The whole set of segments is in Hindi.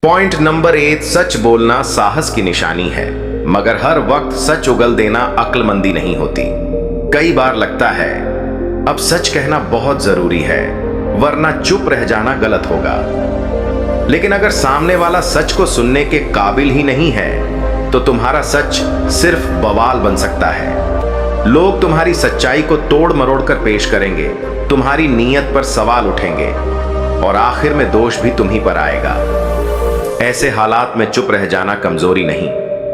पॉइंट नंबर 8, सच बोलना साहस की निशानी है, मगर हर वक्त सच उगल देना अक्लमंदी नहीं होती। कई बार लगता है अब सच कहना बहुत जरूरी है, वरना चुप रह जाना गलत होगा। लेकिन अगर सामने वाला सच को सुनने के काबिल ही नहीं है तो तुम्हारा सच सिर्फ बवाल बन सकता है। लोग तुम्हारी सच्चाई को तोड़ मरोड़ कर पेश करेंगे, तुम्हारी नीयत पर सवाल उठेंगे और आखिर में दोष भी तुम्ही पर आएगा। ऐसे हालात में चुप रह जाना कमजोरी नहीं,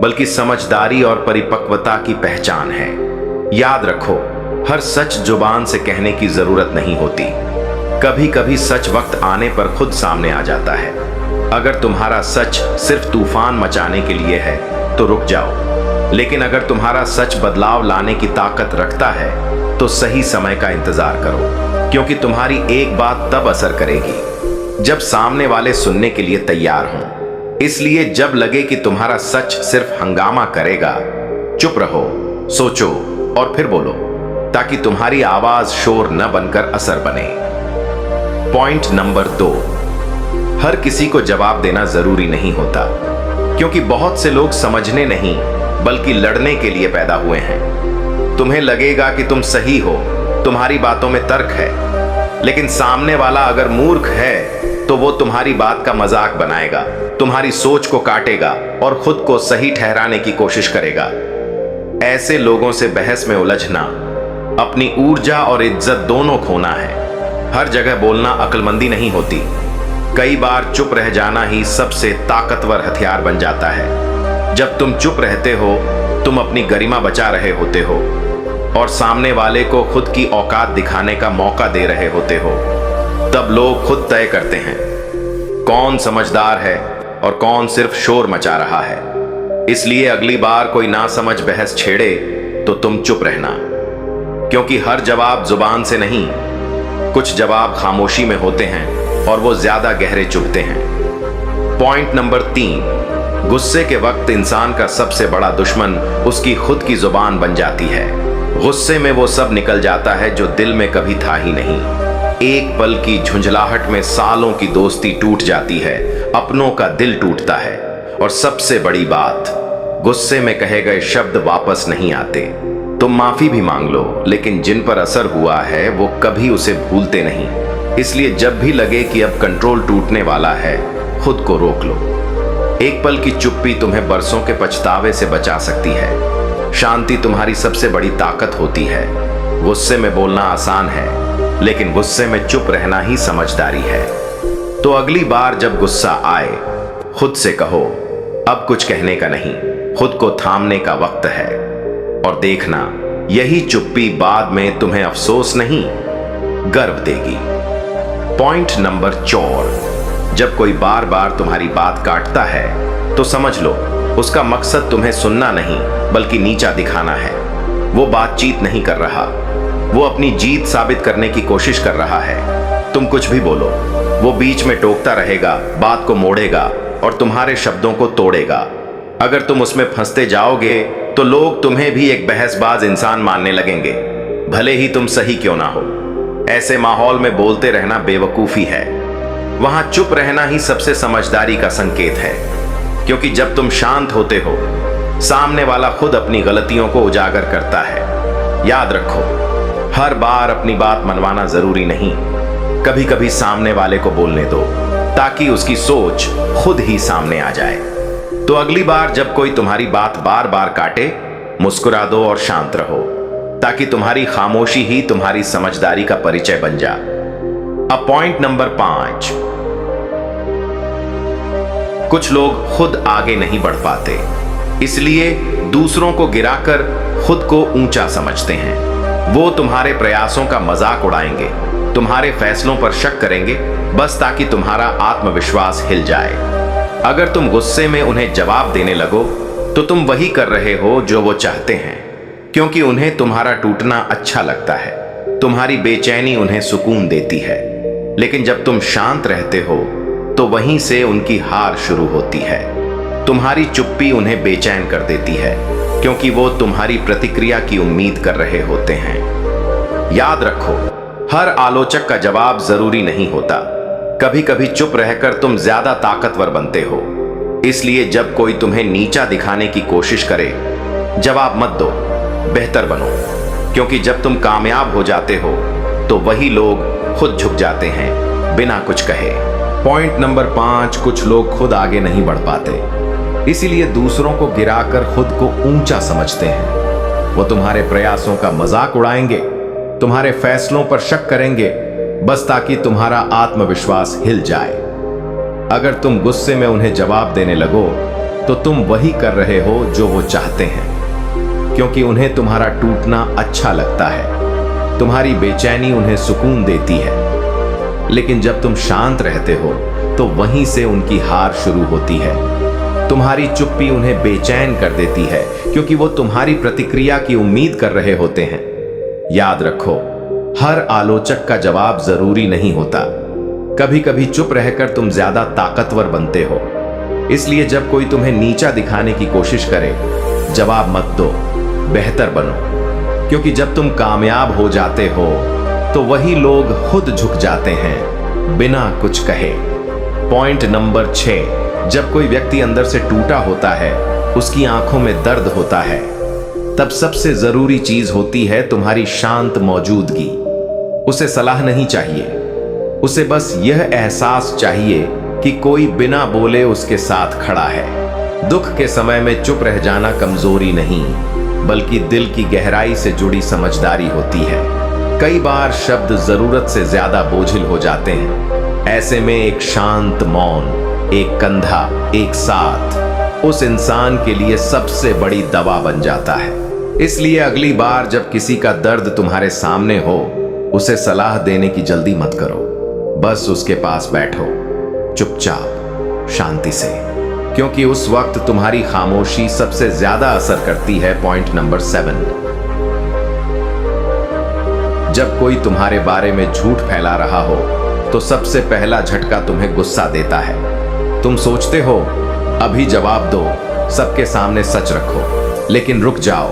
बल्कि समझदारी और परिपक्वता की पहचान है। याद रखो, हर सच जुबान से कहने की जरूरत नहीं होती। कभी कभी सच वक्त आने पर खुद सामने आ जाता है। अगर तुम्हारा सच सिर्फ तूफान मचाने के लिए है तो रुक जाओ, लेकिन अगर तुम्हारा सच बदलाव लाने की ताकत रखता है तो सही समय का इंतजार करो, क्योंकि तुम्हारी एक बात तब असर करेगी जब सामने वाले सुनने के लिए तैयार हों। इसलिए जब लगे कि तुम्हारा सच सिर्फ हंगामा करेगा, चुप रहो, सोचो और फिर बोलो, ताकि तुम्हारी आवाज शोर न बनकर असर बने। पॉइंट नंबर 2, हर किसी को जवाब देना जरूरी नहीं होता, क्योंकि बहुत से लोग समझने नहीं बल्कि लड़ने के लिए पैदा हुए हैं। तुम्हें लगेगा कि तुम सही हो, तुम्हारी बातों में तर्क है, लेकिन सामने वाला अगर मूर्ख है तो वो तुम्हारी बात का मजाक बनाएगा, तुम्हारी सोच को काटेगा और खुद को सही ठहराने की कोशिश करेगा। ऐसे लोगों से बहस में उलझना अपनी ऊर्जा और इज्जत दोनों खोना है। हर जगह बोलना अक्लमंदी नहीं होती। कई बार चुप रह जाना ही सबसे ताकतवर हथियार बन जाता है। जब तुम चुप रहते हो, तुम अपनी गरिमा बचा रहे होते हो और सामने वाले को खुद की औकात दिखाने का मौका दे रहे होते हो। तब लोग खुद तय करते हैं कौन समझदार है और कौन सिर्फ शोर मचा रहा है। इसलिए अगली बार कोई नासमझ बहस छेड़े तो तुम चुप रहना, क्योंकि हर जवाब जुबान से नहीं, कुछ जवाब खामोशी में होते हैं और वो ज्यादा गहरे चुभते हैं। पॉइंट नंबर 3, गुस्से के वक्त इंसान का सबसे बड़ा दुश्मन उसकी खुद की जुबान बन जाती है। गुस्से में वो सब निकल जाता है जो दिल में कभी था ही नहीं। एक पल की झुंझलाहट में सालों की दोस्ती टूट जाती है, अपनों का दिल टूटता है और सबसे बड़ी बात, गुस्से में कहे गए शब्द वापस नहीं आते। तुम माफी भी मांग लो, लेकिन जिन पर असर हुआ है वो कभी उसे भूलते नहीं। इसलिए जब भी लगे कि अब कंट्रोल टूटने वाला है, खुद को रोक लो। एक पल की चुप्पी तुम्हें बरसों के पछतावे से बचा सकती है। शांति तुम्हारी सबसे बड़ी ताकत होती है। गुस्से में बोलना आसान है, लेकिन गुस्से में चुप रहना ही समझदारी है। तो अगली बार जब गुस्सा आए, खुद से कहो अब कुछ कहने का नहीं, खुद को थामने का वक्त है। और देखना, यही चुप्पी बाद में तुम्हें अफसोस नहीं, गर्व देगी। पॉइंट नंबर 4, जब कोई बार बार तुम्हारी बात काटता है तो समझ लो उसका मकसद तुम्हें सुनना नहीं बल्कि नीचा दिखाना है। वो बातचीत नहीं कर रहा, वो अपनी जीत साबित करने की कोशिश कर रहा है। तुम कुछ भी बोलो, वो बीच में टोकता रहेगा, बात को मोड़ेगा और तुम्हारे शब्दों को तोड़ेगा। अगर तुम उसमें फंसते जाओगे तो लोग तुम्हें भी एक बहसबाज इंसान मानने लगेंगे, भले ही तुम सही क्यों ना हो। ऐसे माहौल में बोलते रहना बेवकूफी है। वहां चुप रहना ही सबसे समझदारी का संकेत है, क्योंकि जब तुम शांत होते हो, सामने वाला खुद अपनी गलतियों को उजागर करता है। याद रखो, हर बार अपनी बात मनवाना जरूरी नहीं। कभी कभी सामने वाले को बोलने दो, ताकि उसकी सोच खुद ही सामने आ जाए। तो अगली बार जब कोई तुम्हारी बात बार बार काटे, मुस्कुरा दो और शांत रहो, ताकि तुम्हारी खामोशी ही तुम्हारी समझदारी का परिचय बन जा। अब पॉइंट नंबर 5, कुछ लोग खुद आगे नहीं बढ़ पाते, इसलिए दूसरों को गिराकर खुद को ऊंचा समझते हैं। वो तुम्हारे प्रयासों का मजाक उड़ाएंगे, तुम्हारे फैसलों पर शक करेंगे, बस ताकि तुम्हारा आत्मविश्वास हिल जाए। अगर तुम गुस्से में उन्हें जवाब देने लगो तो तुम वही कर रहे हो जो वो चाहते हैं, क्योंकि उन्हें तुम्हारा टूटना अच्छा लगता है। तुम्हारी बेचैनी उन्हें सुकून देती है। लेकिन जब तुम शांत रहते हो तो वहीं से उनकी हार शुरू होती है। तुम्हारी चुप्पी उन्हें बेचैन कर देती है, क्योंकि वो तुम्हारी प्रतिक्रिया की उम्मीद कर रहे होते हैं। याद रखो, हर आलोचक का जवाब जरूरी नहीं होता, कभी कभी चुप रहकर तुम ज्यादा ताकतवर बनते हो। इसलिए जब कोई तुम्हें नीचा दिखाने की कोशिश करे, जवाब मत दो, बेहतर बनो। क्योंकि जब तुम कामयाब हो जाते हो तो वही लोग खुद झुक जाते हैं बिना कुछ कहे। पॉइंट नंबर 5, कुछ लोग खुद आगे नहीं बढ़ पाते, इसीलिए दूसरों को गिराकर खुद को ऊंचा समझते हैं। वो तुम्हारे प्रयासों का मजाक उड़ाएंगे, तुम्हारे फैसलों पर शक करेंगे, बस ताकि तुम्हारा आत्मविश्वास हिल जाए। अगर तुम गुस्से में उन्हें जवाब देने लगो तो तुम वही कर रहे हो जो वो चाहते हैं, क्योंकि उन्हें तुम्हारा टूटना अच्छा लगता है। तुम्हारी बेचैनी उन्हें सुकून देती है। लेकिन जब तुम शांत रहते हो तो वहीं से उनकी हार शुरू होती है। तुम्हारी चुप्पी उन्हें बेचैन कर देती है, क्योंकि वो तुम्हारी प्रतिक्रिया की उम्मीद कर रहे होते हैं। याद रखो, हर आलोचक का जवाब जरूरी नहीं होता। कभी कभी चुप रहकर तुम ज्यादा ताकतवर बनते हो। इसलिए जब कोई तुम्हें नीचा दिखाने की कोशिश करे, जवाब मत दो, बेहतर बनो। क्योंकि जब तुम कामयाब हो जाते हो तो वही लोग खुद झुक जाते हैं बिना कुछ कहे। पॉइंट नंबर 6, जब कोई व्यक्ति अंदर से टूटा होता है, उसकी आंखों में दर्द होता है, तब सबसे जरूरी चीज होती है तुम्हारी शांत मौजूदगी। उसे सलाह नहीं चाहिए, उसे बस यह एहसास चाहिए कि कोई बिना बोले उसके साथ खड़ा है। दुख के समय में चुप रह जाना कमजोरी नहीं, बल्कि दिल की गहराई से जुड़ी समझदारी होती है। कई बार शब्द जरूरत से ज्यादा बोझिल हो जाते हैं। ऐसे में एक शांत मौन, एक कंधा, एक साथ उस इंसान के लिए सबसे बड़ी दवा बन जाता है। इसलिए अगली बार जब किसी का दर्द तुम्हारे सामने हो, उसे सलाह देने की जल्दी मत करो। बस उसके पास बैठो, चुपचाप, शांति से, क्योंकि उस वक्त तुम्हारी खामोशी सबसे ज्यादा असर करती है। पॉइंट नंबर 7, जब कोई तुम्हारे बारे में झूठ फैला रहा हो तो सबसे पहला झटका तुम्हें गुस्सा देता है। तुम सोचते हो अभी जवाब दो, सबके सामने सच रखो, लेकिन रुक जाओ।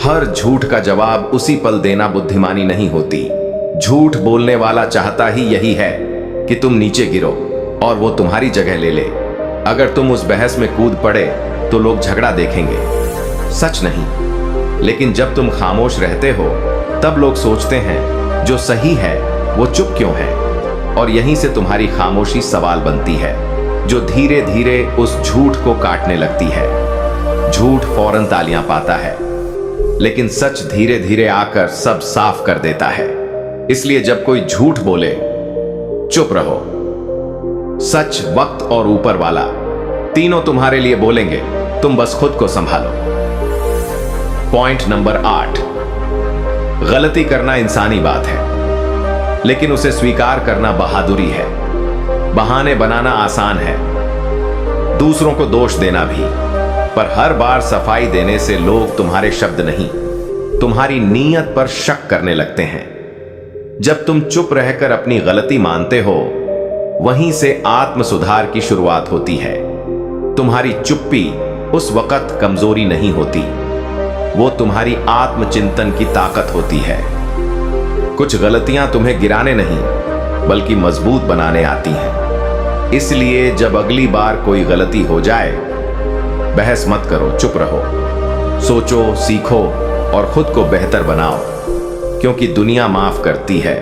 हर झूठ का जवाब उसी पल देना बुद्धिमानी नहीं होती। झूठ बोलने वाला चाहता ही यही है कि तुम नीचे गिरो और वो तुम्हारी जगह ले ले। अगर तुम उस बहस में कूद पड़े तो लोग झगड़ा देखेंगे, सच नहीं। लेकिन जब तुम खामोश रहते हो तब लोग सोचते हैं जो सही है वो चुप क्यों है, और यहीं से तुम्हारी खामोशी सवाल बनती है, जो धीरे धीरे उस झूठ को काटने लगती है। झूठ फौरन तालियां पाता है, लेकिन सच धीरे धीरे आकर सब साफ कर देता है। इसलिए जब कोई झूठ बोले, चुप रहो। सच, वक्त और ऊपर वाला तीनों तुम्हारे लिए बोलेंगे, तुम बस खुद को संभालो। पॉइंट नंबर 8, गलती करना इंसानी बात है, लेकिन उसे स्वीकार करना बहादुरी है। बहाने बनाना आसान है, दूसरों को दोष देना भी, पर हर बार सफाई देने से लोग तुम्हारे शब्द नहीं, तुम्हारी नीयत पर शक करने लगते हैं। जब तुम चुप रहकर अपनी गलती मानते हो, वहीं से आत्म सुधार की शुरुआत होती है। तुम्हारी चुप्पी उस वक्त कमजोरी नहीं होती, वो तुम्हारी आत्मचिंतन की ताकत होती है। कुछ गलतियां तुम्हें गिराने नहीं, बल्कि मजबूत बनाने आती हैं। इसलिए जब अगली बार कोई गलती हो जाए, बहस मत करो, चुप रहो, सोचो, सीखो और खुद को बेहतर बनाओ। क्योंकि दुनिया माफ करती है,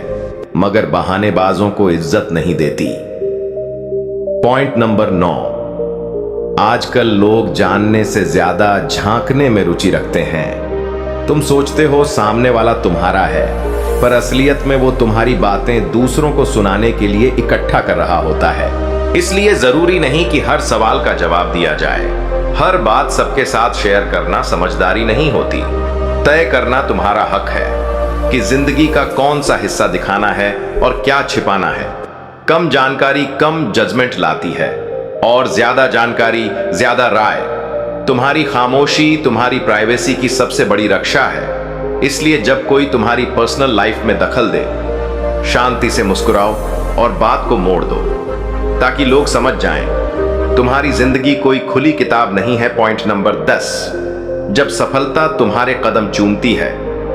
मगर बहानेबाजों को इज्जत नहीं देती। पॉइंट नंबर 9, आजकल लोग जानने से ज्यादा झांकने में रुचि रखते हैं। तुम सोचते हो सामने वाला तुम्हारा है, पर असलियत में वो तुम्हारी बातें दूसरों को सुनाने के लिए इकट्ठा कर रहा होता है। इसलिए जरूरी नहीं कि हर सवाल का जवाब दिया जाए। हर बात सबके साथ शेयर करना समझदारी नहीं होती। तय करना तुम्हारा हक है कि जिंदगी का कौन सा हिस्सा दिखाना है और क्या छिपाना है। कम जानकारी कम जजमेंट लाती है, और ज्यादा जानकारी ज्यादा राय। तुम्हारी खामोशी तुम्हारी प्राइवेसी की सबसे बड़ी रक्षा है। इसलिए जब कोई तुम्हारी पर्सनल लाइफ में दखल दे, शांति से मुस्कुराओ और बात को मोड़ दो, ताकि लोग समझ जाएं तुम्हारी जिंदगी कोई खुली किताब नहीं है। पॉइंट नंबर 10, जब सफलता तुम्हारे कदम चूमती है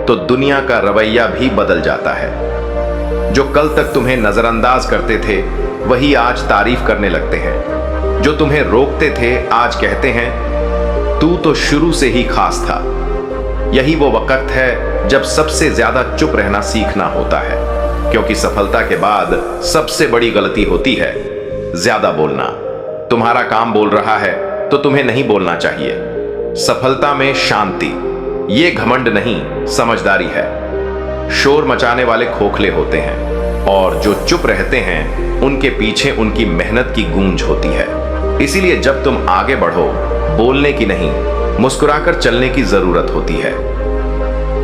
तो दुनिया का रवैया भी बदल जाता है। जो कल तक तुम्हें नजरअंदाज करते थे, वही आज तारीफ करने लगते हैं। जो तुम्हें रोकते थे आज कहते हैं तू तो शुरू से ही खास था। यही वो वक्त है जब सबसे ज्यादा चुप रहना सीखना होता है, क्योंकि सफलता के बाद सबसे बड़ी गलती होती है ज्यादा बोलना। तुम्हारा काम बोल रहा है तो तुम्हें नहीं बोलना चाहिए। सफलता में शांति, ये घमंड नहीं समझदारी है। शोर मचाने वाले खोखले होते हैं और जो चुप रहते हैं उनके पीछे उनकी मेहनत की गूंज होती है। इसीलिए जब तुम आगे बढ़ो, बोलने की नहीं मुस्कुराकर चलने की जरूरत होती है।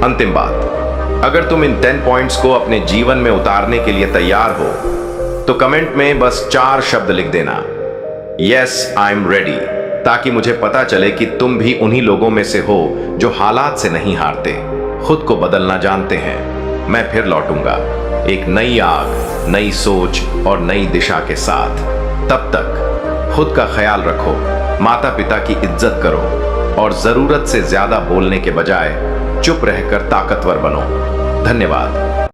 अंतिम बात, अगर तुम इन 10 पॉइंट्स को अपने जीवन में उतारने के लिए तैयार हो तो कमेंट में बस 4 शब्द लिख देना, यस आई एम रेडी, ताकि मुझे पता चले कि तुम भी उन्हीं लोगों में से हो जो हालात से नहीं हारते, खुद को बदलना जानते हैं। मैं फिर लौटूंगा एक नई आग, नई सोच और नई दिशा के साथ। तब तक खुद का ख्याल रखो, माता पिता की इज्जत करो और जरूरत से ज्यादा बोलने के बजाय चुप रहकर ताकतवर बनो। धन्यवाद।